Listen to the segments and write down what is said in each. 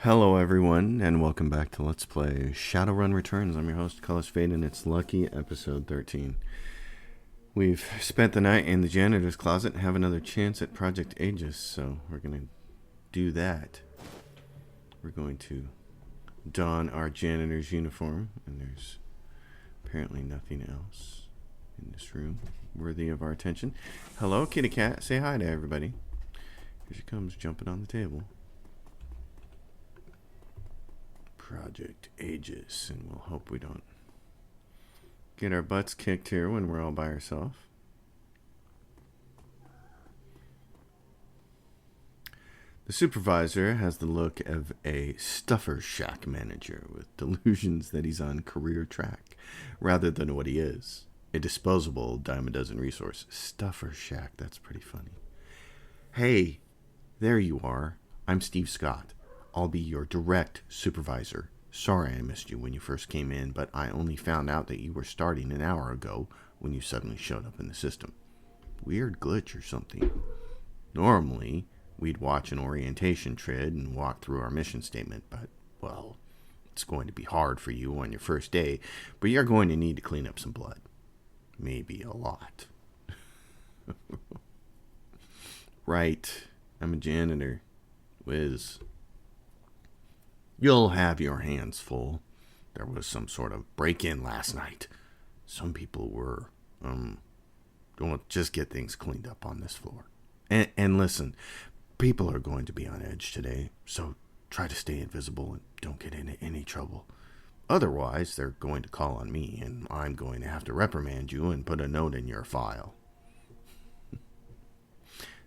Hello everyone, and welcome back to Let's Play Shadowrun Returns. I'm your host, Colors Fade, and it's lucky episode 13. We've spent the night in the janitor's closet and have another chance at Project Aegis, so we're going to do that. We're going to don our janitor's uniform, and there's apparently nothing else in this room worthy of our attention. Hello, kitty cat. Say hi to everybody. Here she comes, jumping on the table. Project Aegis, and we'll hope we don't get our butts kicked here when we're all by ourselves. The supervisor has the look of a stuffer shack manager with delusions that he's on career track rather than what he is, a disposable dime a dozen resource. Stuffer shack, that's pretty funny. Hey, there you are. I'm Steve Scott. I'll be your direct supervisor. Sorry I missed you when you first came in, but I only found out that you were starting an hour ago when you suddenly showed up in the system. Weird glitch or something. Normally, we'd watch an orientation trid and walk through our mission statement, but, well, it's going to be hard for you on your first day, but you're going to need to clean up some blood. Maybe a lot. Right, I'm a janitor. Whiz. You'll have your hands full. There was some sort of break-in last night. Some people were, going to just get things cleaned up on this floor. And listen, people are going to be on edge today, so try to stay invisible and don't get into any trouble. Otherwise, they're going to call on me, and I'm going to have to reprimand you and put a note in your file.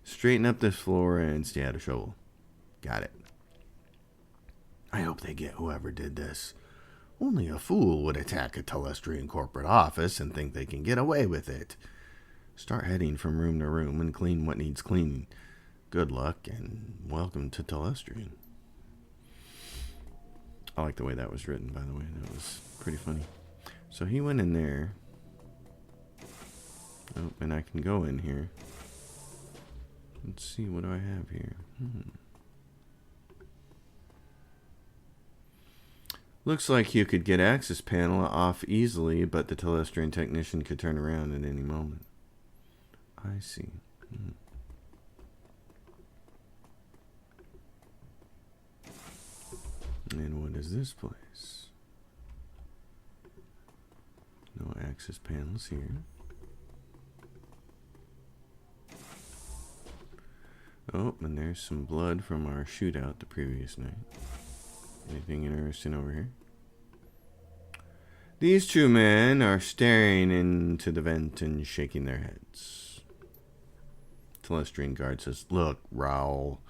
Straighten up this floor and stay out of trouble. Got it. I hope they get whoever did this. Only a fool would attack a Telestrian corporate office and think they can get away with it. Start heading from room to room and clean what needs cleaning. Good luck and welcome to Telestrian. I like the way that was written, by the way. That was pretty funny. So he went in there. Oh, and I can go in here. Let's see, what do I have here? Looks like you could get access panel off easily, but the Telestrian technician could turn around at any moment. I see. And what is this place? No access panels here. Oh, and there's some blood from our shootout the previous night. Anything interesting over here? These two men are staring into the vent and shaking their heads. Telestrian guard says, "Look, Raoul,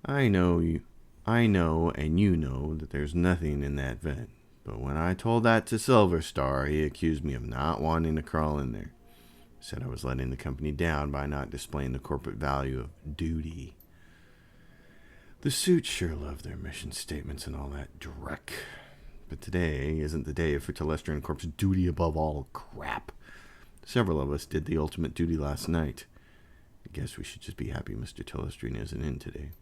I know and you know that there's nothing in that vent. But when I told that to Silver Star, he accused me of not wanting to crawl in there. Said I was letting the company down by not displaying the corporate value of duty. The suits sure love their mission statements and all that dreck. But today isn't the day for Telestrian Corp's duty above all crap. Several of us did the ultimate duty last night. I guess we should just be happy Mr. Telestrian isn't in today.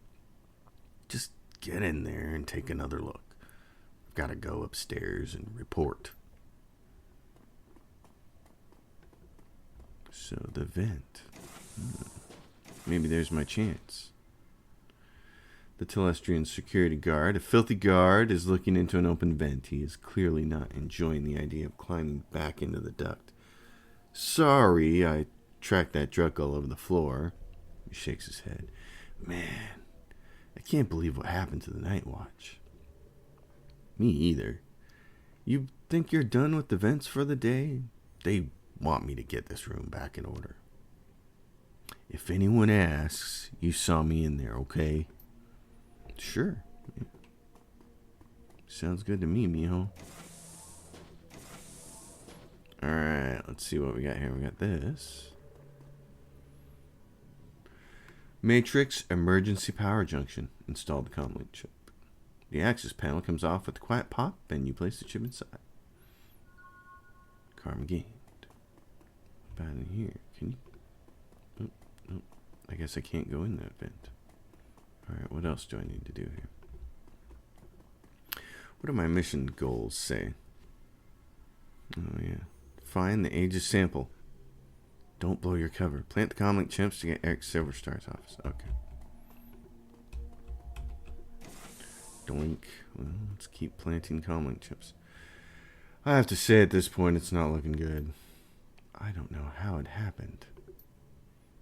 Just get in there and take another look. I've got to go upstairs and report." So the vent. Maybe there's my chance. The Telestrian security guard, a filthy guard, is looking into an open vent. He is clearly not enjoying the idea of climbing back into the duct. "Sorry, I tracked that truck all over the floor." He shakes his head. "Man, I can't believe what happened to the night watch." "Me either. You think you're done with the vents for the day? They want me to get this room back in order. If anyone asks, you saw me in there, okay?" "Sure. Yeah. Sounds good to me, mijo." Alright, let's see what we got here. We got this. Matrix Emergency Power Junction. Install the comlink chip. The access panel comes off with a quiet pop, and you place the chip inside. Karma gained. What about in here? Can you? Oh, I guess I can't go in that vent. Alright, what else do I need to do here? What do my mission goals say? Oh, yeah. Find the Aegis sample. Don't blow your cover. Plant the comlink chimps to get Eric Silverstar's office. Okay. Doink. Well, let's keep planting comlink chips. I have to say at this point it's not looking good. I don't know how it happened.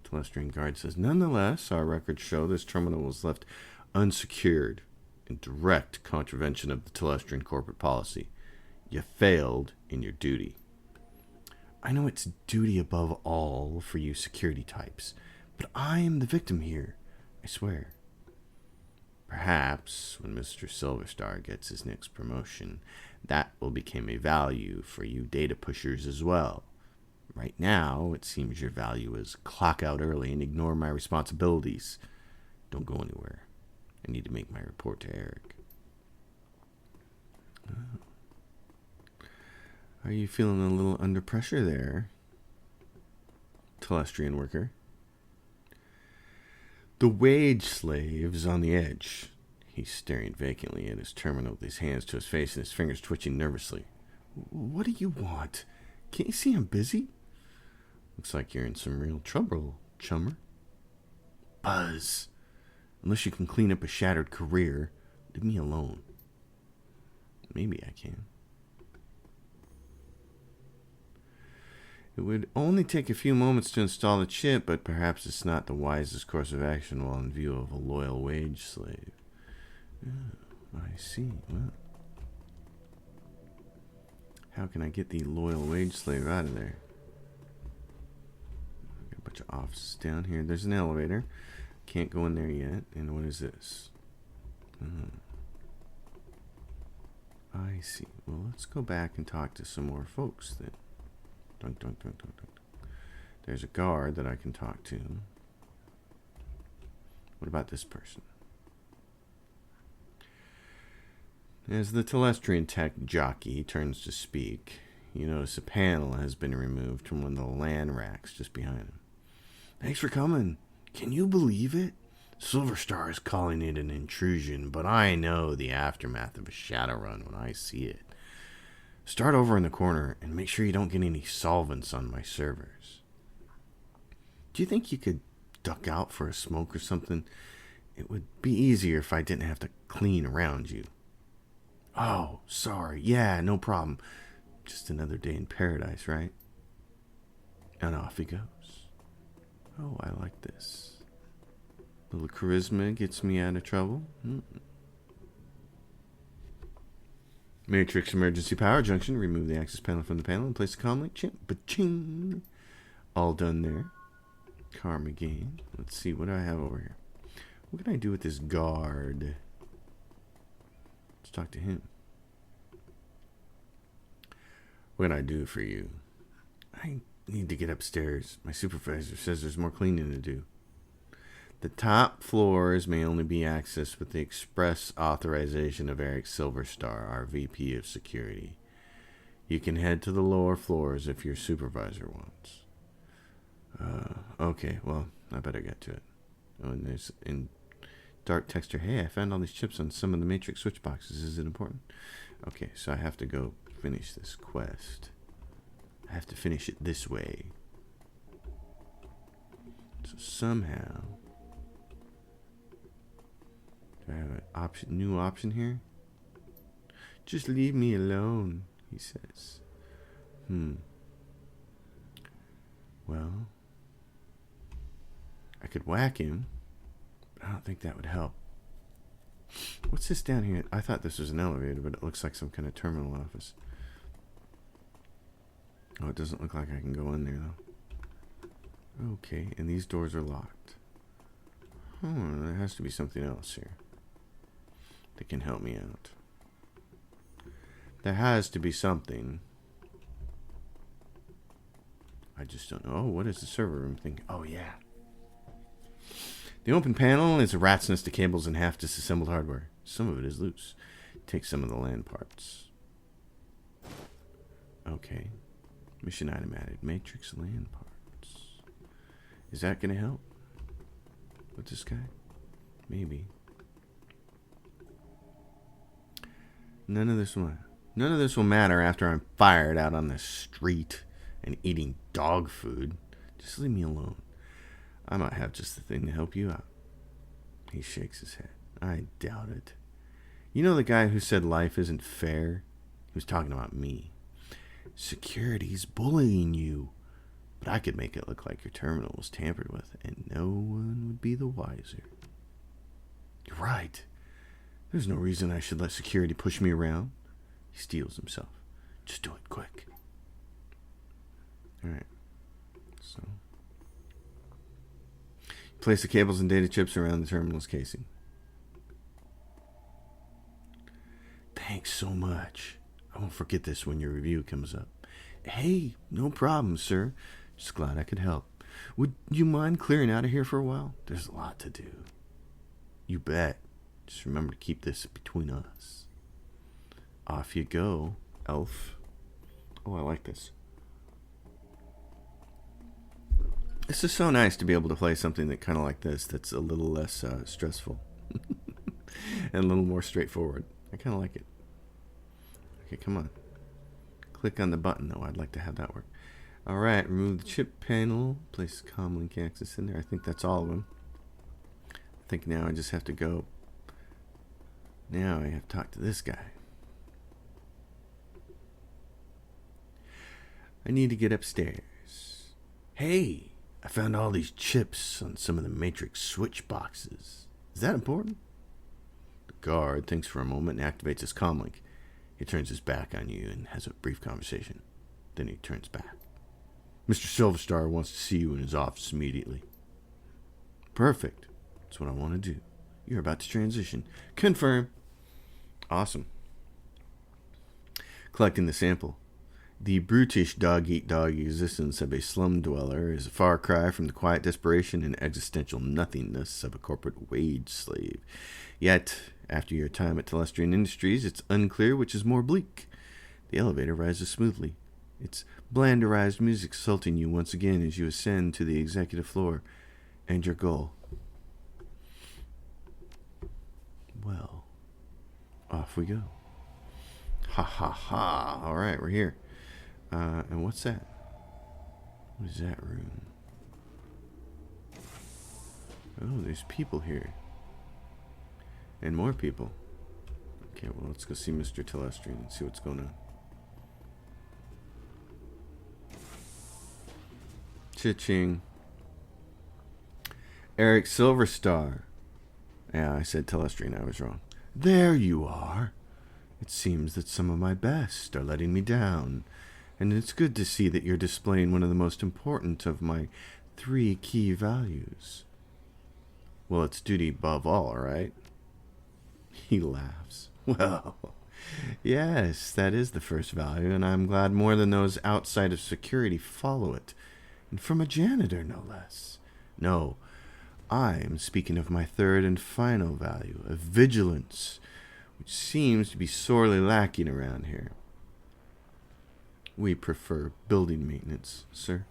Telestrian guard says, nonetheless, our records show this terminal was left unsecured in direct contravention of the Telestrian corporate policy. You failed in your duty. I know it's duty above all for you security types, but I am the victim here, I swear. Perhaps when Mr. Silverstar gets his next promotion, that will become a value for you data pushers as well. Right now, it seems your value is clock out early and ignore my responsibilities. Don't go anywhere. I need to make my report to Eric. Oh. Are you feeling a little under pressure there, Telestrian worker? The wage slave is on the edge. He's staring vacantly at his terminal with his hands to his face and his fingers twitching nervously. What do you want? Can't you see I'm busy? Looks like you're in some real trouble, chummer. Buzz. Unless you can clean up a shattered career, leave me alone. Maybe I can. It would only take a few moments to install the chip, but perhaps it's not the wisest course of action while in view of a loyal wage slave. Oh, I see. Well, how can I get the loyal wage slave out of there? Got a bunch of offices down here. There's an elevator. Can't go in there yet. And what is this? I see. Well, let's go back and talk to some more folks then. Dunk, dunk, dunk, dunk, dunk. There's a guard that I can talk to. What about this person? As the Telestrian tech jockey turns to speak, you notice a panel has been removed from one of the land racks just behind him. Thanks for coming. Can you believe it? Silverstar is calling it an intrusion, but I know the aftermath of a Shadowrun when I see it. Start over in the corner and make sure you don't get any solvents on my servers. Do you think you could duck out for a smoke or something? It would be easier if I didn't have to clean around you. Oh, sorry. Yeah, no problem. Just another day in paradise, right? And off he goes. Oh, I like this. A little charisma gets me out of trouble. Matrix emergency power junction. Remove the access panel from the panel and place the comlink chip. Ba-ching! All done there. Karma gain. Let's see, what do I have over here? What can I do with this guard? Let's talk to him. What can I do for you? I need to get upstairs. My supervisor says there's more cleaning to do. The top floors may only be accessed with the express authorization of Eric Silverstar, our VP of Security. You can head to the lower floors if your supervisor wants. Okay, well, I better get to it. Oh, and there's in dark texture. Hey, I found all these chips on some of the Matrix switch boxes. Is it important? Okay, so I have to go finish this quest. I have to finish it this way. So somehow... I have an new option here. Just leave me alone, he says. Well, I could whack him, but I don't think that would help. What's this down here? I thought this was an elevator, but it looks like some kind of terminal office. Oh, it doesn't look like I can go in there, though. Okay, and these doors are locked. Oh, there has to be something else here that can help me out. There has to be something. I just don't know. Oh, what is the server room thing? Oh, yeah. The open panel is a rat's nest of cables and half disassembled hardware. Some of it is loose. Take some of the land parts. Okay. Mission item added. Matrix land parts. Is that going to help with this guy? Maybe. None of this will matter after I'm fired out on the street and eating dog food. Just leave me alone. I might have just the thing to help you out. He shakes his head. I doubt it. You know the guy who said life isn't fair? He was talking about me. Security's bullying you. But I could make it look like your terminal was tampered with, and no one would be the wiser. You're right. There's no reason I should let security push me around. He steels himself. Just do it quick. Alright. So. Place the cables and data chips around the terminal's casing. Thanks so much. I won't forget this when your review comes up. Hey, no problem, sir. Just glad I could help. Would you mind clearing out of here for a while? There's a lot to do. You bet. Just remember to keep this between us. Off you go, elf. Oh, I like this. This is so nice to be able to play something that kind of like this that's a little less stressful and a little more straightforward. I kind of like it. Okay, come on. Click on the button, though. I'd like to have that work. All right, remove the chip panel. Place comlink access in there. I think that's all of them. I think now I just have to go. Now I have to talk to this guy. I need to get upstairs. Hey, I found all these chips on some of the Matrix switch boxes. Is that important? The guard thinks for a moment and activates his comlink. He turns his back on you and has a brief conversation. Then he turns back. Mr. Silverstar wants to see you in his office immediately. Perfect. That's what I want to do. You're about to transition. Confirm. Awesome. Collecting the sample. The brutish dog-eat-dog existence of a slum dweller is a far cry from the quiet desperation and existential nothingness of a corporate wage slave. Yet, after your time at Telestrian Industries, it's unclear which is more bleak. The elevator rises smoothly. Its blanderized music assaulting you once again as you ascend to the executive floor and your goal. Well, off we go. Ha ha ha. All right, we're here. And what's that? What is that room? Oh, there's people here. And more people. Okay, well, let's go see Mr. Telestrian and see what's going on. Cha-ching. Eric Silverstar. Yeah, I said Telestrian. I was wrong. There you are. It seems that some of my best are letting me down. And it's good to see that you're displaying one of the most important of my 3 key values. Well, it's duty above all, right? He laughs. Well, yes, that is the first value, and I'm glad more than those outside of security follow it. And from a janitor, no less. No, I'm speaking of my 3rd and final value, of vigilance, which seems to be sorely lacking around here. We prefer building maintenance, sir.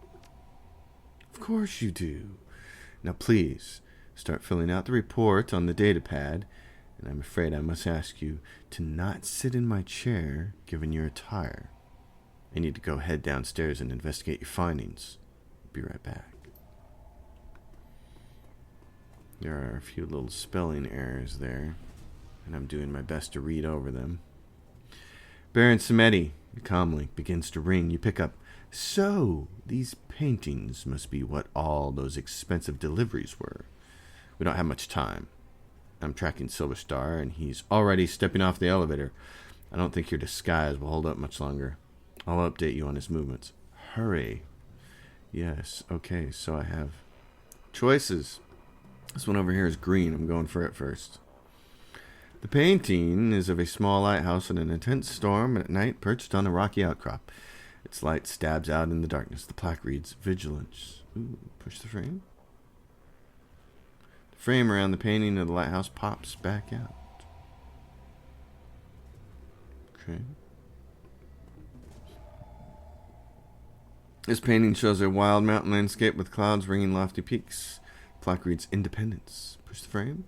Of course you do. Now please, start filling out the report on the data pad, and I'm afraid I must ask you to not sit in my chair given your attire. I need to go head downstairs and investigate your findings. Be right back. There are a few little spelling errors there, and I'm doing my best to read over them. Baron Samedi, the comlink begins to ring. You pick up. So, these paintings must be what all those expensive deliveries were. We don't have much time. I'm tracking Silverstar, and he's already stepping off the elevator. I don't think your disguise will hold up much longer. I'll update you on his movements. Hurry. Yes, okay, so I have choices. This one over here is green. I'm going for it first. The painting is of a small lighthouse in an intense storm at night perched on a rocky outcrop. Its light stabs out in the darkness. The plaque reads, Vigilance. Ooh, push the frame. The frame around the painting of the lighthouse pops back out. Okay. This painting shows a wild mountain landscape with clouds ringing lofty peaks. The plaque reads, Independence. Push the frame.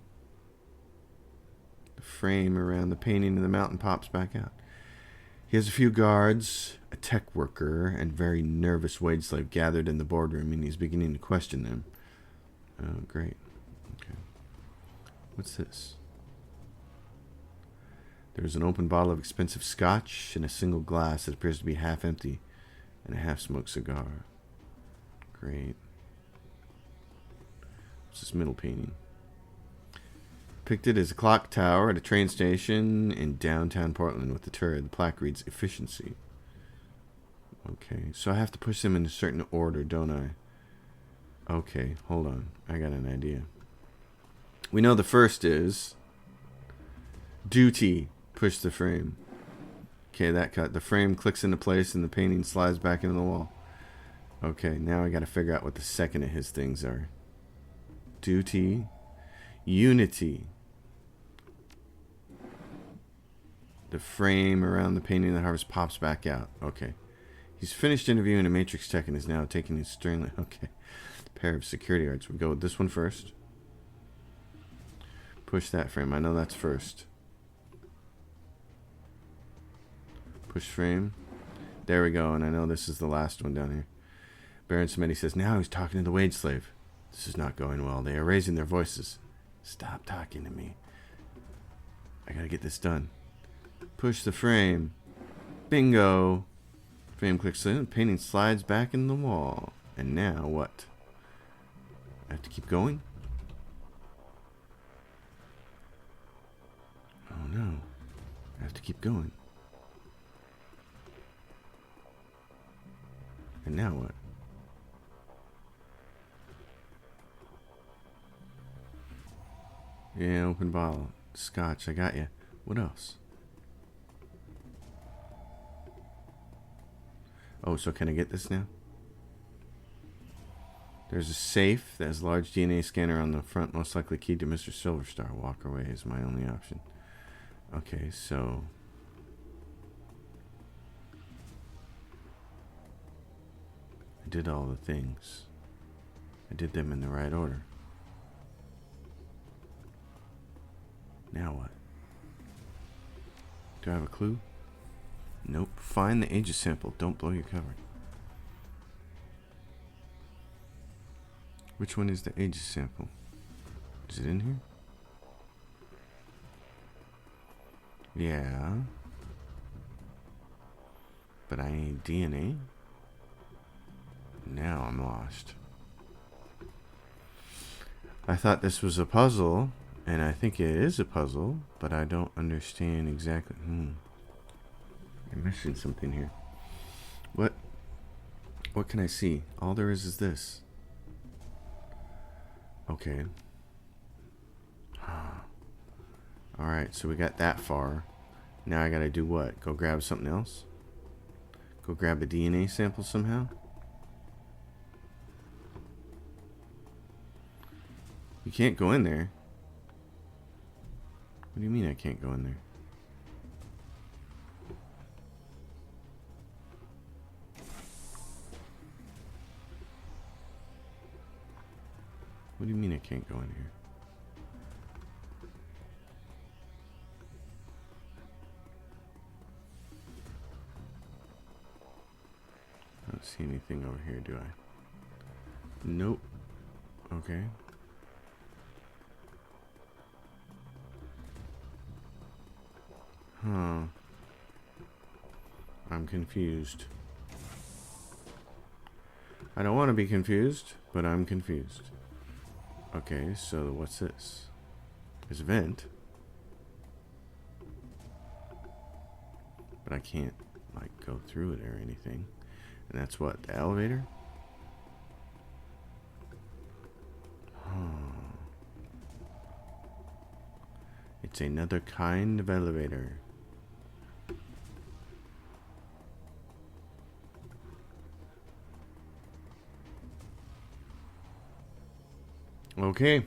The frame around the painting of the mountain pops back out. He has a few guards, a tech worker, and very nervous wage slave gathered in the boardroom, and he's beginning to question them. Oh, great. Okay. What's this? There's an open bottle of expensive scotch in a single glass that appears to be half empty and a half-smoked cigar. Great. What's this middle painting? Depicted as a clock tower at a train station in downtown Portland with the turret. The plaque reads efficiency. Okay, so I have to push them in a certain order, don't I? Okay, hold on. I got an idea. We know the first is duty. Push the frame. Okay, that cut. The frame clicks into place and the painting slides back into the wall. Okay, now I got to figure out what the second of his things are. Duty. Unity. The frame around the painting of the harvest pops back out. Okay. He's finished interviewing a matrix tech and is now taking his sternly... Okay. Pair of security guards. We go with this one first. Push that frame. I know that's first. Push frame. There we go. And I know this is the last one down here. Baron Samedi says, now he's talking to the wage slave. This is not going well. They are raising their voices. Stop talking to me. I gotta get this done. Push the frame. Bingo. Frame clicks in. Painting slides back in the wall. And now what? I have to keep going? Oh no. I have to keep going. And now what? Yeah, open bottle. Scotch, I got you. What else? Oh, so can I get this now? There's a safe that has a large DNA scanner on the front, most likely keyed to Mr. Silverstar. Walk away is my only option. Okay, so... I did all the things. I did them in the right order. Now what? Do I have a clue? Nope. Find the aegis sample. Don't blow your cover. Which one is the aegis sample? Is it in here? Yeah. But I need DNA? Now I'm lost. I thought this was a puzzle, and I think it is a puzzle, but I don't understand exactly. I'm missing something here. What can I see? All there is this. Okay. Alright, so we got that far. Now I gotta do what? Go grab something else? Go grab a DNA sample somehow? You can't go in there. What do you mean I can't go in there? What do you mean I can't go in here? I don't see anything over here, do I? Nope. Okay. Huh. I'm confused. I don't want to be confused, but I'm confused. Okay, so what's this? There's a vent. But I can't, like, go through it or anything. And that's what? The elevator? Huh. It's another kind of elevator. Okay.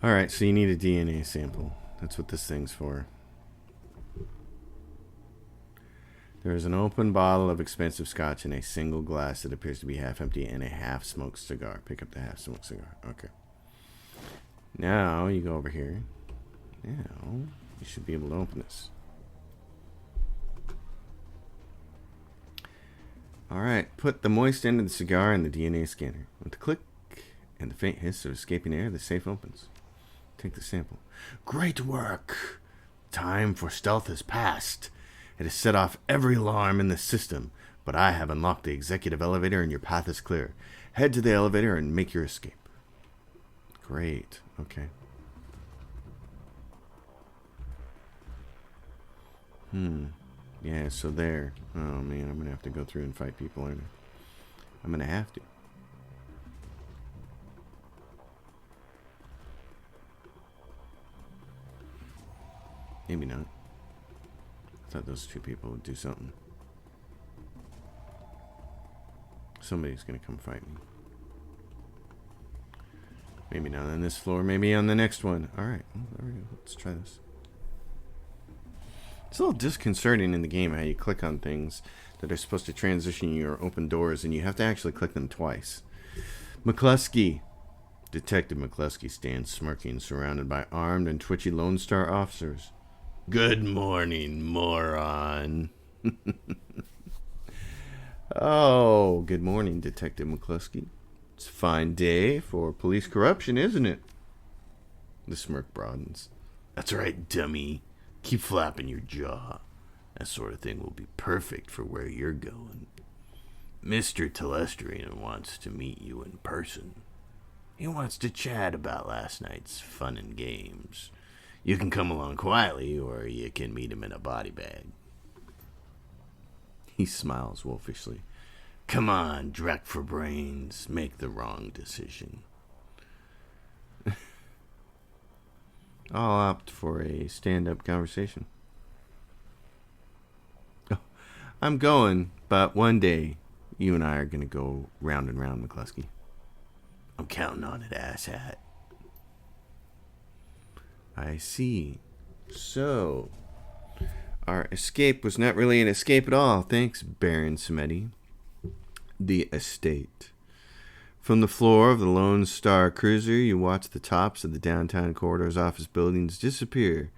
Alright, so you need a DNA sample. That's what this thing's for. There is an open bottle of expensive scotch in a single glass that appears to be half empty and a half-smoked cigar. Pick up the half-smoked cigar. Okay. Now, you go over here. Now, You should be able to open this. Alright, put the moist end of the cigar in the DNA scanner. With the click and the faint hiss of escaping air, the safe opens. Take the sample. Great work! Time for stealth has passed. It has set off every alarm in the system, but I have unlocked the executive elevator and your path is clear. Head to the elevator and make your escape. Great. Okay. Yeah, so there. Oh, man, I'm going to have to go through and fight people, aren't I? I'm going to have to. Maybe not. I thought those two people would do something. Somebody's going to come fight me. Maybe not on this floor, maybe on the next one. Alright, well, there we go. Let's try this. It's a little disconcerting in the game how you click on things that are supposed to transition you or open doors, and you have to actually click them twice. McCluskey. Detective McCluskey stands smirking, surrounded by armed and twitchy Lone Star officers. Good morning, moron. Oh, good morning, Detective McCluskey. It's a fine day for police corruption, isn't it? The smirk broadens. That's right, dummy. Keep flapping your jaw. That sort of thing will be perfect for where you're going. Mr. Telestrian wants to meet you in person. He wants to chat about last night's fun and games. You can come along quietly, or you can meet him in a body bag. He smiles wolfishly. Come on, Drek for brains. Make the wrong decision. I'll opt for a stand-up conversation. Oh, I'm going, but one day you and I are going to go round and round, McCluskey. I'm counting on it, asshat. I see. So, our escape was not really an escape at all. Thanks, Baron Samedi. The estate. From the floor of the Lone Star Cruiser, you watch the tops of the downtown corridor's office buildings disappear,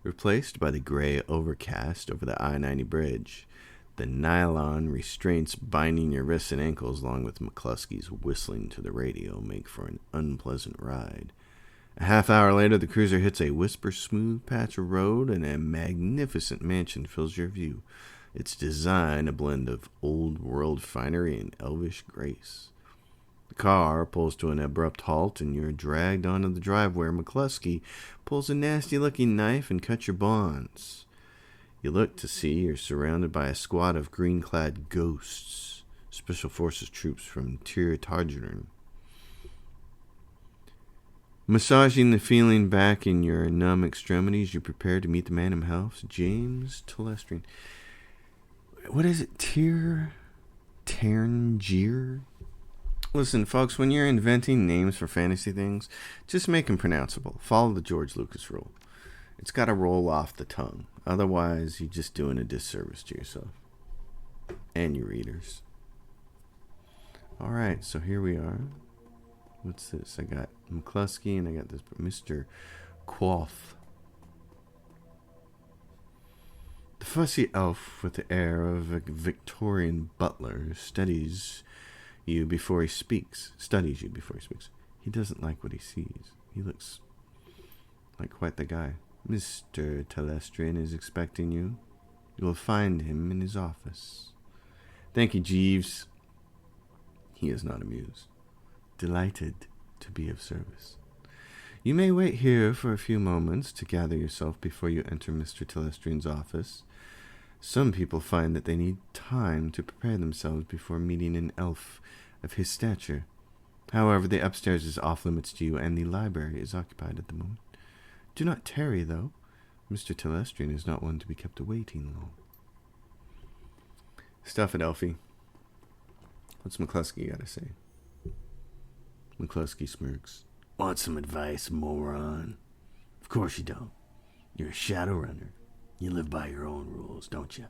replaced by the gray overcast over the I-90 bridge. The nylon restraints binding your wrists and ankles, along with McCluskey's whistling to the radio, make for an unpleasant ride. A half hour later, the cruiser hits a whisper-smooth patch of road, and a magnificent mansion fills your view. Its design a blend of old-world finery and elvish grace. The car pulls to an abrupt halt, and you're dragged onto the drive where McCluskey pulls a nasty-looking knife and cuts your bonds. You look to see you're surrounded by a squad of green-clad ghosts, Special Forces troops from Shadowrun. Massaging the feeling back in your numb extremities, you prepare to meet the man himself, James Telestrian. What is it? Tarangier? Listen, folks, when you're inventing names for fantasy things, just make them pronounceable. Follow the George Lucas rule. It's got to roll off the tongue. Otherwise, you're just doing a disservice to yourself and your readers. All right, so here we are. What's this? I got McCluskey and I got this Mr. Quoth. The fussy elf with the air of a Victorian butler studies you before he speaks. He doesn't like what he sees. He looks like quite the guy. Mr. Telestrian is expecting you. You will find him in his office. Thank you, Jeeves. He is not amused. Delighted to be of service. You may wait here for a few moments to gather yourself before you enter Mr. Telestrian's office. Some people find that they need time to prepare themselves before meeting an elf of his stature. However, the upstairs is off limits to you, and the library is occupied at the moment. Do not tarry, though. Mr. Telestrian is not one to be kept waiting long. Stuff it, Elfie. What's McCluskey got to say? McCluskey smirks. Want some advice, moron? Of course you don't. You're a Shadowrunner. You live by your own rules, don't you?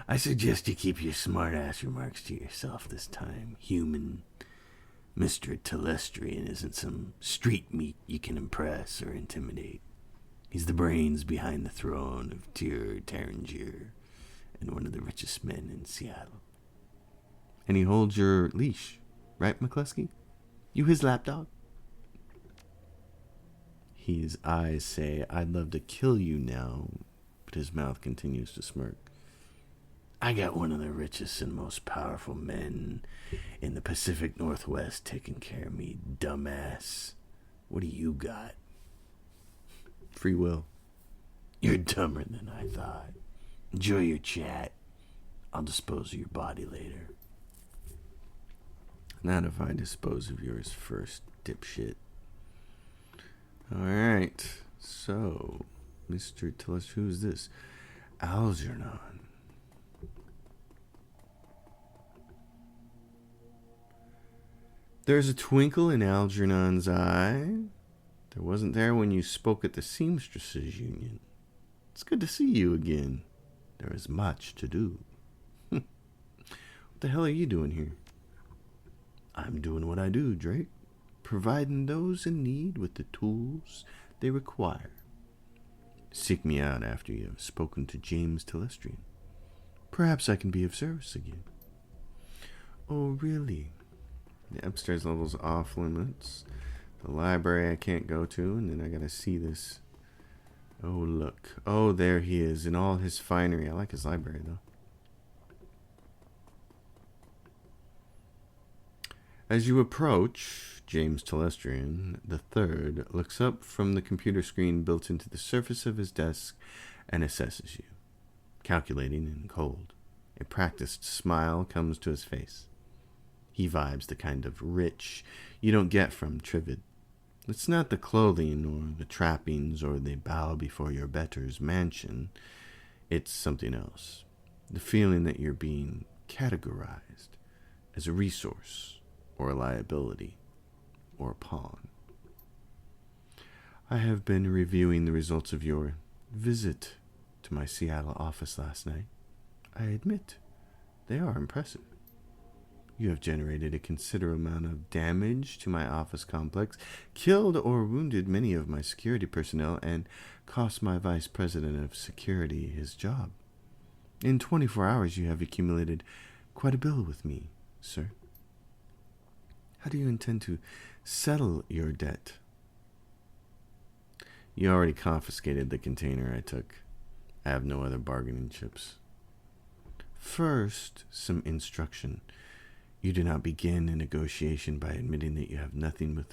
I suggest you keep your smart-ass remarks to yourself this time, human. Mr. Telestrian isn't some street meat you can impress or intimidate. He's the brains behind the throne of Taranger and one of the richest men in Seattle. And he holds your leash, right, McCluskey? You his lapdog? His eyes say, I'd love to kill you now, but his mouth continues to smirk. I got one of the richest and most powerful men in the Pacific Northwest taking care of me, dumbass. What do you got? Free will. You're dumber than I thought. Enjoy your chat. I'll dispose of your body later. Not if I dispose of yours first, dipshit. Alright, so, Mr. Tell us who's this? Algernon. There's a twinkle in Algernon's eye. There wasn't there when you spoke at the Seamstresses Union. It's good to see you again. There is much to do. What the hell are you doing here? I'm doing what I do, Drake. Providing those in need with the tools they require. Seek me out after you have spoken to James Telestrian. Perhaps I can be of service again. Oh, really? The upstairs level's off limits. The library I can't go to, and then I gotta see this. Oh, look. Oh, there he is in all his finery. I like his library, though. As you approach, James Telestrian III looks up from the computer screen built into the surface of his desk and assesses you. Calculating and cold, a practiced smile comes to his face. He vibes the kind of rich you don't get from Trivid. It's not the clothing or the trappings or the bow before your better's mansion. It's something else. The feeling that you're being categorized as a resource or a liability or a pawn. I have been reviewing the results of your visit to my Seattle office last night. I admit, they are impressive. You have generated a considerable amount of damage to my office complex, killed or wounded many of my security personnel, and cost my vice president of security his job. In 24 hours, you have accumulated quite a bill with me, sir. How do you intend to settle your debt? You already confiscated the container I took. I have no other bargaining chips. First, some instruction. You do not begin a negotiation by admitting that you have nothing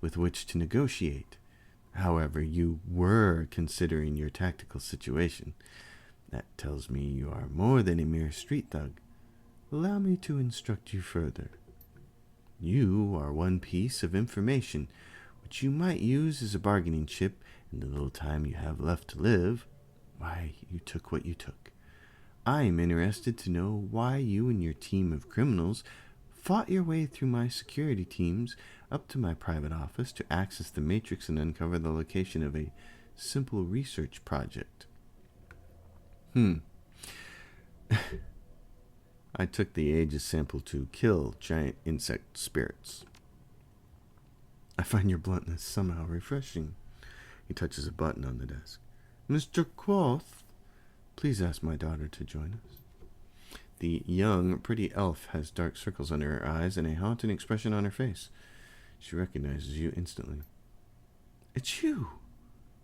with which to negotiate. However, you were considering your tactical situation. That tells me you are more than a mere street thug. Allow me to instruct you further. You are one piece of information which you might use as a bargaining chip in the little time you have left to live. Why you took what you took. I am interested to know why you and your team of criminals fought your way through my security teams up to my private office to access the Matrix and uncover the location of a simple research project. I took the Aegis sample to kill giant insect spirits. I find your bluntness somehow refreshing. He touches a button on the desk. Mr. Quoth, please ask my daughter to join us. The young, pretty elf has dark circles under her eyes and a haunting expression on her face. She recognizes you instantly. It's you.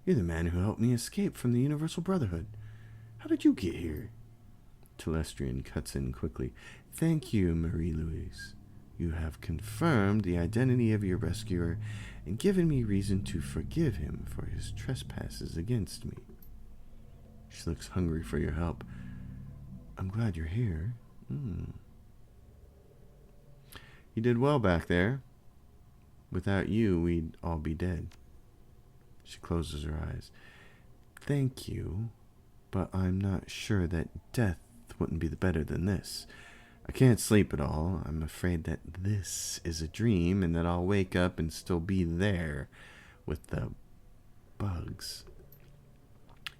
You're the man who helped me escape from the Universal Brotherhood. How did you get here? Telestrian cuts in quickly. Thank you, Marie-Louise. You have confirmed the identity of your rescuer and given me reason to forgive him for his trespasses against me. She looks hungry for your help. I'm glad you're here. You did well back there. Without you, we'd all be dead. She closes her eyes. Thank you, but I'm not sure that death wouldn't be better than this. I can't sleep at all. I'm afraid that this is a dream and that I'll wake up and still be there with the bugs.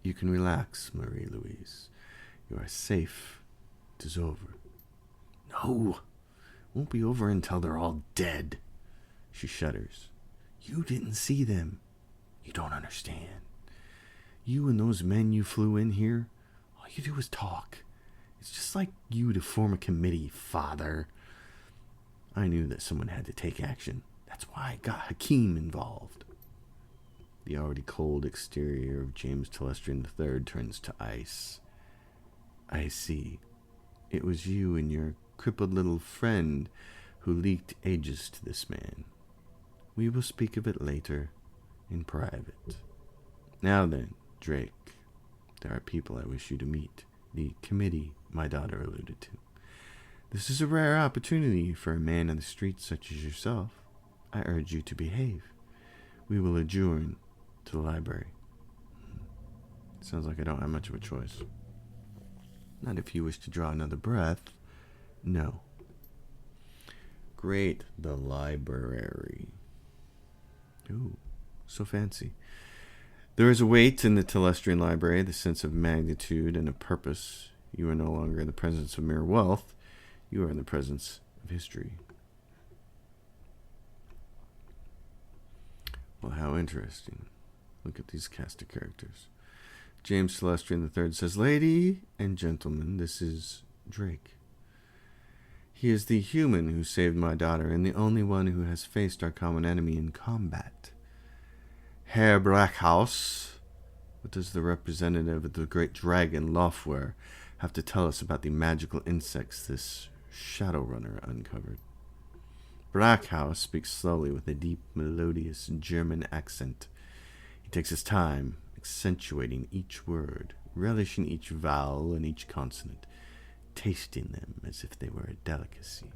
You can relax, Marie-Louise. You are safe. It is over. No, it won't be over until they're all dead. She shudders. You didn't see them. You don't understand. You and those men you flew in here, all you do is talk. It's just like you to form a committee, Father. I knew that someone had to take action. That's why I got Hakeem involved. The already cold exterior of James Telestrian III turns to ice. I see. It was you and your crippled little friend who leaked Aegis to this man. We will speak of it later, in private. Now then, Drake, there are people I wish you to meet. The committee my daughter alluded to. This is a rare opportunity for a man on the streets such as yourself. I urge you to behave. We will adjourn to the library. Sounds like I don't have much of a choice. Not if you wish to draw another breath. No. Great, the library. Ooh, so fancy. There is a weight in the Telestrian library, the sense of magnitude and a purpose. You are no longer in the presence of mere wealth. You are in the presence of history. Well, how interesting. Look at these cast of characters. James Telestrian III says, Lady and gentlemen, this is Drake. He is the human who saved my daughter and the only one who has faced our common enemy in combat. Herr Blackhouse, what does the representative of the great dragon Lofware have to tell us about the magical insects this Shadowrunner uncovered? Blackhouse speaks slowly with a deep, melodious German accent. He takes his time, accentuating each word, relishing each vowel and each consonant, tasting them as if they were a delicacy.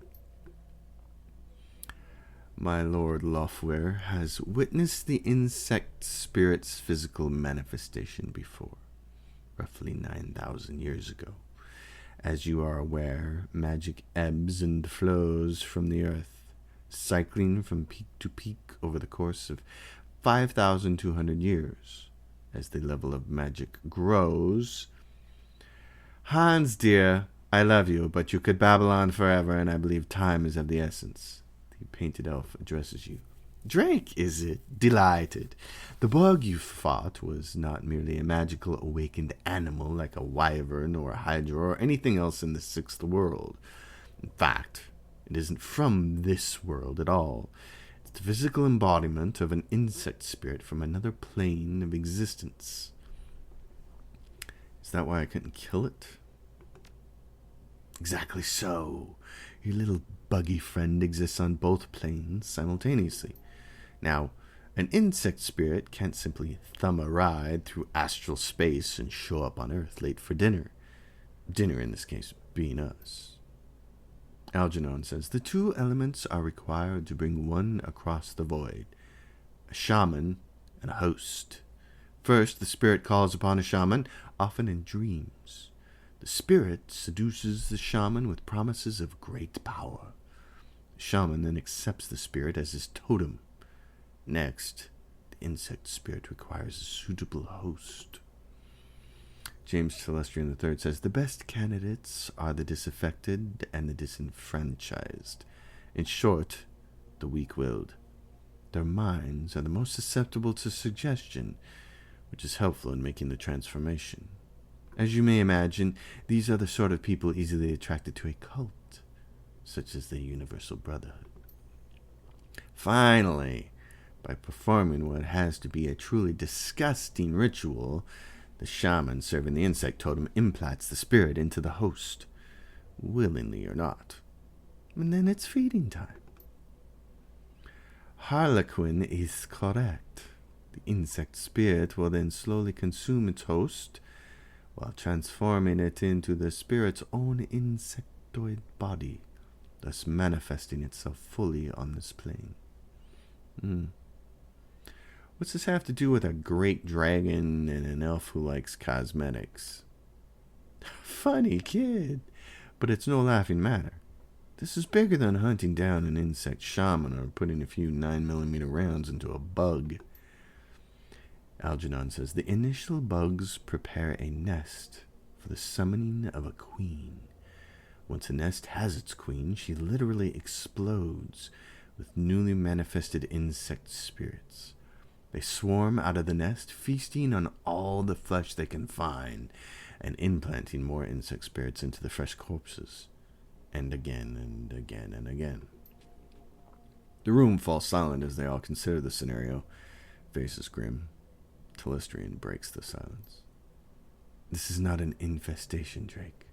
My Lord Lofware has witnessed the insect spirit's physical manifestation before, roughly 9,000 years ago. As you are aware, magic ebbs and flows from the earth, cycling from peak to peak over the course of 5,200 years. As the level of magic grows. Hans, dear, I love you, but you could babble on forever, and I believe time is of the essence. The painted elf addresses you. Drake, is it? Delighted. The bug you fought was not merely a magical awakened animal like a wyvern or a hydra or anything else in the sixth world. In fact, it isn't from this world at all. It's the physical embodiment of an insect spirit from another plane of existence. Is that why I couldn't kill it? Exactly so. Your little buggy friend exists on both planes simultaneously. Now, an insect spirit can't simply thumb a ride through astral space and show up on Earth late for dinner. Dinner, in this case, being us. Algernon says, the two elements are required to bring one across the void. A shaman and a host. First, the spirit calls upon a shaman, often in dreams. The spirit seduces the shaman with promises of great power. The shaman then accepts the spirit as his totem. Next, the insect spirit requires a suitable host. James Telestrian III says, the best candidates are the disaffected and the disenfranchised. In short, the weak-willed. Their minds are the most susceptible to suggestion, which is helpful in making the transformation. As you may imagine, these are the sort of people easily attracted to a cult, such as the Universal Brotherhood. Finally, by performing what has to be a truly disgusting ritual, the shaman serving the insect totem implants the spirit into the host, willingly or not. And then it's feeding time. Harlequin is correct. The insect spirit will then slowly consume its host, while transforming it into the spirit's own insectoid body, thus manifesting itself fully on this plane. What's this have to do with a great dragon and an elf who likes cosmetics? Funny kid, but it's no laughing matter. This is bigger than hunting down an insect shaman or putting a few 9mm rounds into a bug. Algernon says, the initial bugs prepare a nest for the summoning of a queen. Once a nest has its queen, she literally explodes with newly manifested insect spirits. They swarm out of the nest, feasting on all the flesh they can find, and implanting more insect spirits into the fresh corpses. And again, and again, and again. The room falls silent as they all consider the scenario. Faces grim. Telestrian breaks the silence. This is not an infestation, Drake.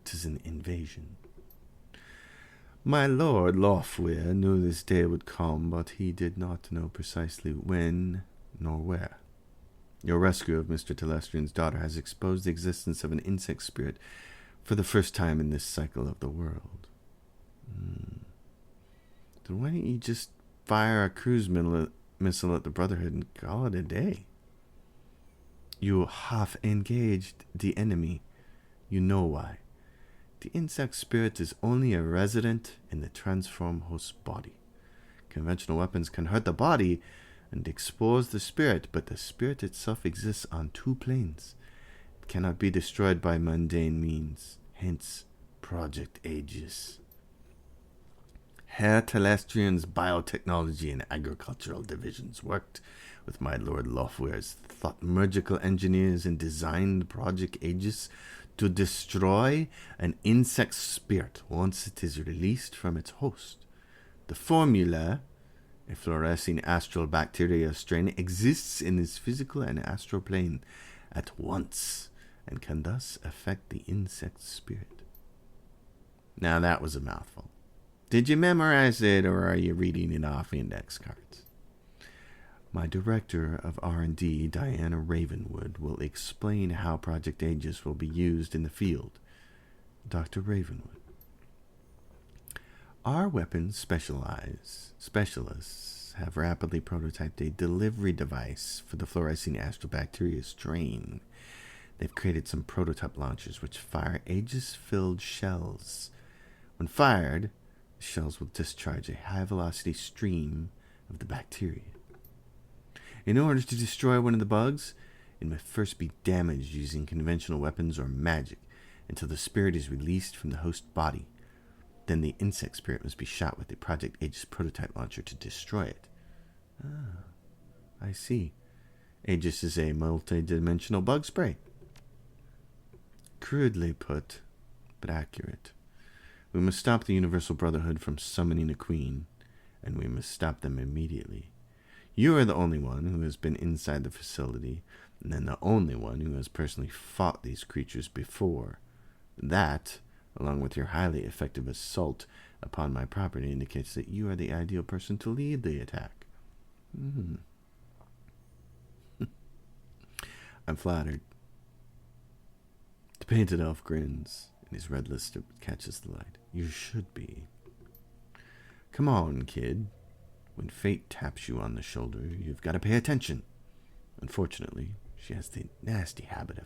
'Tis an invasion. My lord Lofwyr knew this day would come, but he did not know precisely when nor where. Your rescue of Mr. Telestrian's daughter has exposed the existence of an insect spirit for the first time in this cycle of the world. Then why don't you just fire a cruise missile at the Brotherhood and call it a day? You have engaged the enemy. You know why. The insect spirit is only a resident in the transform host's body. Conventional weapons can hurt the body and expose the spirit, but the spirit itself exists on two planes. It cannot be destroyed by mundane means, hence Project Aegis. Herr Telestrian's biotechnology and agricultural divisions worked with my Lord Lofwyr's thaumaturgical engineers and designed Project Aegis to destroy an insect spirit once it is released from its host. The formula, a fluorescing astral bacteria strain, exists in his physical and astral plane at once and can thus affect the insect spirit. Now that was a mouthful. Did you memorize it, or are you reading it off index cards? My director of R&D, Diana Ravenwood, will explain how Project Aegis will be used in the field. Dr. Ravenwood. Our weapons specialists have rapidly prototyped a delivery device for the fluorescing astrobacteria strain. They've created some prototype launchers which fire Aegis-filled shells. When fired, the shells will discharge a high-velocity stream of the bacteria. In order to destroy one of the bugs, it must first be damaged using conventional weapons or magic until the spirit is released from the host body. Then the insect spirit must be shot with the Project Aegis prototype launcher to destroy it. Ah, I see. Aegis is a multi-dimensional bug spray. Crudely put, but accurate. We must stop the Universal Brotherhood from summoning a queen, and we must stop them immediately. You are the only one who has been inside the facility, and then the only one who has personally fought these creatures before. That, along with your highly effective assault upon my property, indicates that you are the ideal person to lead the attack. I'm flattered. The painted elf grins, and his red lip catches the light. You should be. Come on, kid. When fate taps you on the shoulder, you've got to pay attention. Unfortunately, she has the nasty habit of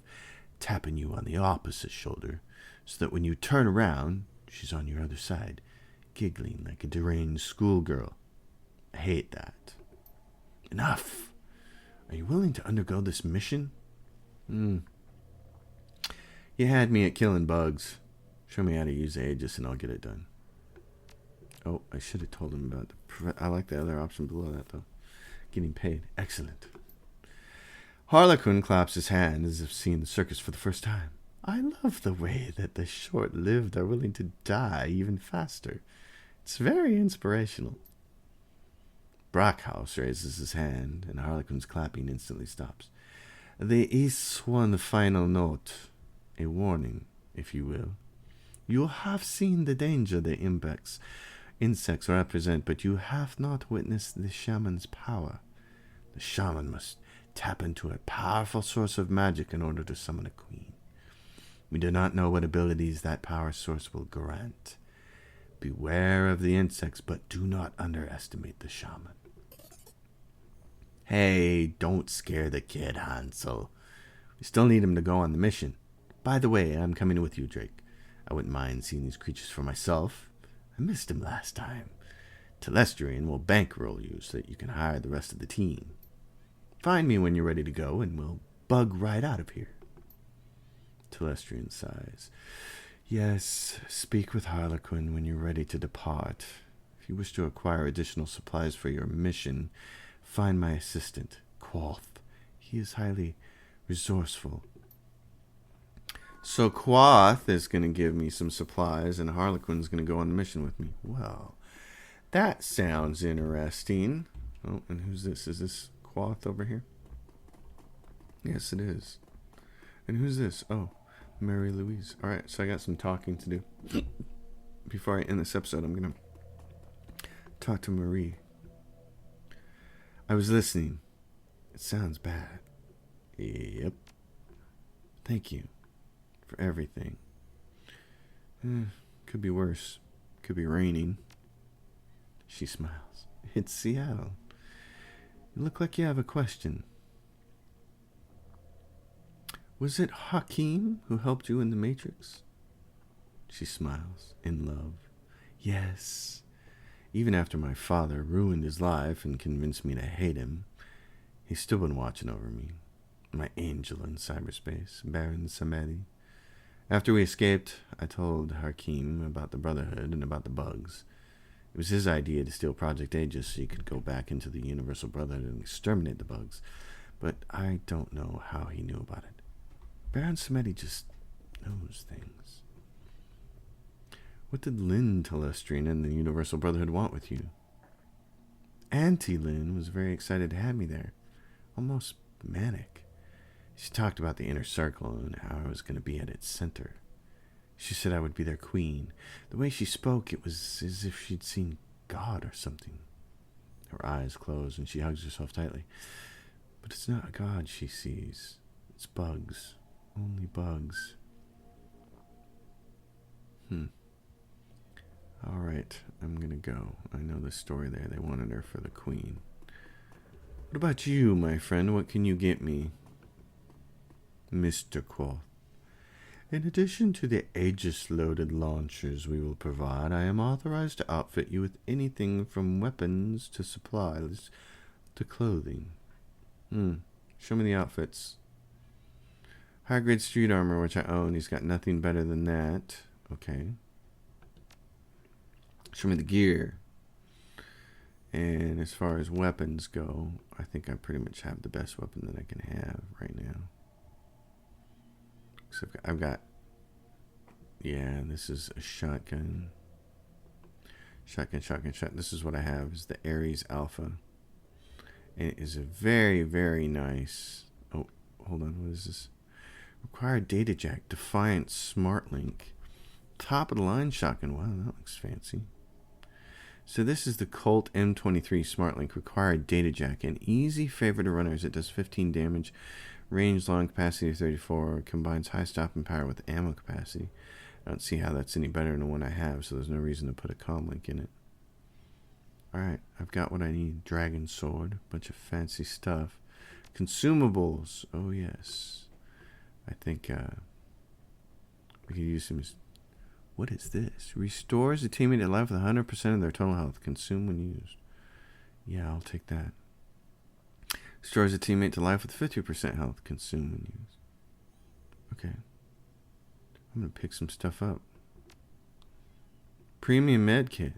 tapping you on the opposite shoulder, so that when you turn around, she's on your other side, giggling like a deranged schoolgirl. I hate that. Enough! Are you willing to undergo this mission? You had me at killing bugs. Show me how to use Aegis and I'll get it done. Oh, I should have told him about I like the other option below that, though. Getting paid. Excellent. Harlequin claps his hand as if seeing the circus for the first time. I love the way that the short-lived are willing to die even faster. It's very inspirational. Brockhouse raises his hand, and Harlequin's clapping instantly stops. There is one final note. A warning, if you will. You have seen the danger the insects represent, but you have not witnessed the shaman's power. The shaman must tap into a powerful source of magic in order to summon a queen. We do not know what abilities that power source will grant. Beware of the insects, but do not underestimate the shaman. Hey, don't scare the kid, Hansel. We still need him to go on the mission. By the way, I'm coming with you, Drake. I wouldn't mind seeing these creatures for myself. I missed him last time. Telestrian will bankroll you so that you can hire the rest of the team. Find me when you're ready to go, and we'll bug right out of here. Telestrian sighs. Yes, speak with Harlequin when you're ready to depart. If you wish to acquire additional supplies for your mission, Find my assistant, Quoth. He is highly resourceful. So Quoth is going to give me some supplies, and Harlequin's going to go on a mission with me. Well, that sounds interesting. Oh, and who's this? Is this Quoth over here? Yes, it is. And who's this? Oh, Mary Louise. All right, so I got some talking to do. Before I end this episode, I'm going to talk to Marie. I was listening. It sounds bad. Yep. Thank you for everything. Could be worse. Could be raining. She smiles. It's Seattle. You look like you have a question. Was it Hakeem who helped you in the Matrix? She smiles, in love. Yes. Even after my father ruined his life and convinced me to hate him, he's still been watching over me. My angel in cyberspace, Baron Samedi. After we escaped, I told Hakeem about the Brotherhood and about the bugs. It was his idea to steal Project Aegis so he could go back into the Universal Brotherhood and exterminate the bugs. But I don't know how he knew about it. Baron Samedi just knows things. What did Lynn Telestrin and the Universal Brotherhood want with you? Auntie Lynn was very excited to have me there. Almost manic. She talked about the inner circle and how I was going to be at its center. She said I would be their queen. The way she spoke, it was as if she'd seen God or something. Her eyes close and she hugs herself tightly. But it's not God she sees. It's bugs. Only bugs. Alright, I'm gonna go. I know the story there. They wanted her for the queen. What about you, my friend? What can you get me? Mr. Quoth. In addition to the Aegis-loaded launchers we will provide, I am authorized to outfit you with anything from weapons to supplies to clothing. Show me the outfits. High-grade street armor, which I own. He's got nothing better than that. Okay. Show me the gear. And as far as weapons go, I think I pretty much have the best weapon that I can have right now. So I've got, yeah, this is a shotgun. Shotgun. This is what I have, is the Ares Alpha. And it is a very, very nice, oh, hold on, what is this? Required data jack, Defiant Smart Link. Top of the line shotgun, wow, that looks fancy. So this is the Colt M23 Smart Link, required data jack. An easy favorite to runners. It does 15 damage. Range long capacity of 34, combines high stopping power with ammo capacity. I don't see how that's any better than the one I have, so there's no reason to put a comm link in it. Alright, I've got what I need. Dragon sword, bunch of fancy stuff. Consumables, oh yes. I think we could use some. What is this? Restores a teammate to life with 100% of their total health. Consume when used. Yeah, I'll take that. Restores a teammate to life with 50% health. Consume when used. Okay. I'm going to pick some stuff up. Premium med kit.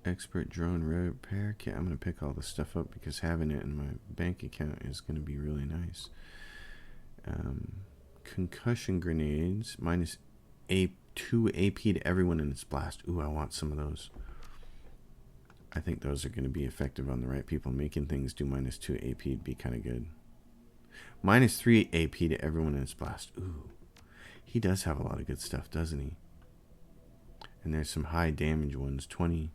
Expert drone repair kit. I'm going to pick all this stuff up because having it in my bank account is going to be really nice. Concussion grenades. Minus 2 AP to everyone in its blast. Ooh, I want some of those. I think those are going to be effective on the right people. Making things do minus 2 AP would be kind of good. Minus 3 AP to everyone in its blast. Ooh. He does have a lot of good stuff, doesn't he? And there's some high damage ones. 20.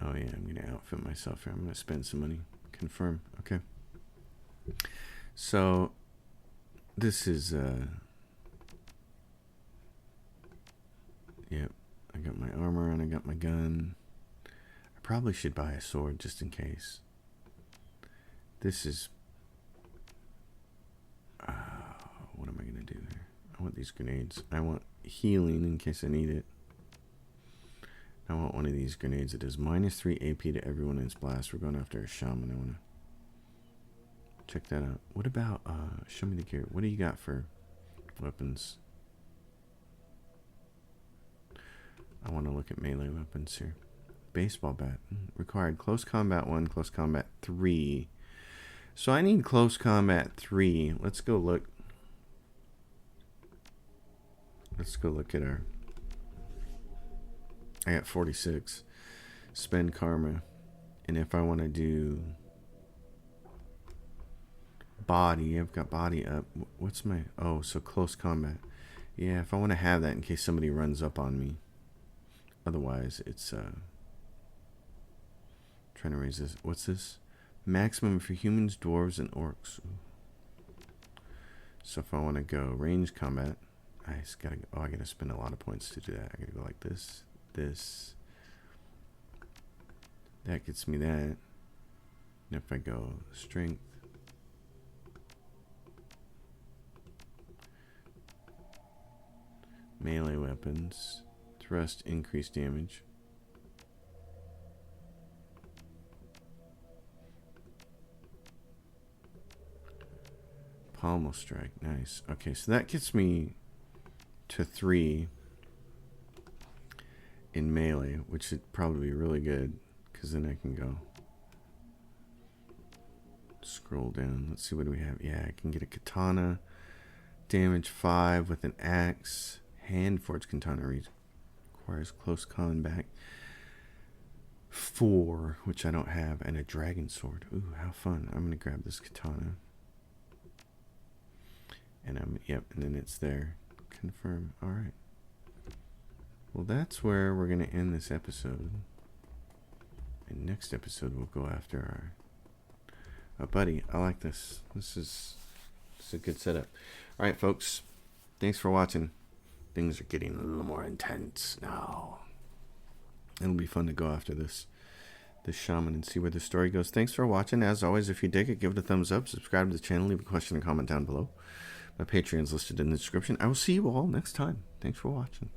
Oh yeah, I'm going to outfit myself here. I'm going to spend some money. Confirm. Okay. So, this is, yep. I got my armor on. I got my gun. I probably should buy a sword just in case. This is, what am I going to do here? I want these grenades. I want healing in case I need it. I want one of these grenades that does minus 3 AP to everyone in its blast. We're going after a shaman. I want to check that out. What about, show me the gear. What do you got for weapons? I want to look at melee weapons here. baseball bat. Required close combat 1, close combat 3. So I need close combat 3. Let's go look. Let's go look at our... I got 46. Spend karma. And if I want to do body, I've got body up. What's my... Oh, so close combat. Yeah, if I want to have that in case somebody runs up on me. Otherwise, it's... trying to raise this. What's this? Maximum for humans, dwarves, and orcs. So if I want to go range combat, I just gotta go. Oh, I gotta spend a lot of points to do that. I gotta go like this, this. That gets me that. And if I go strength, melee weapons, thrust, increased damage. Pommel strike, nice. Okay, so that gets me to 3 in melee, which would probably be really good, because then I can go scroll down. Let's see, what do we have? Yeah, I can get a katana, damage 5 with an axe. Hand forged katana requires close combat 4, which I don't have, and a dragon sword. Ooh, how fun. I'm gonna grab this katana. And yep, and then it's there. Confirm. Alright. Well, that's where we're going to end this episode. And next episode, we'll go after our buddy. I like this. This is a good setup. Alright, folks. Thanks for watching. Things are getting a little more intense now. It'll be fun to go after this shaman and see where the story goes. Thanks for watching. As always, if you dig it, give it a thumbs up. Subscribe to the channel. Leave a question and comment down below. My Patreon's listed in the description. I will see you all next time. Thanks for watching.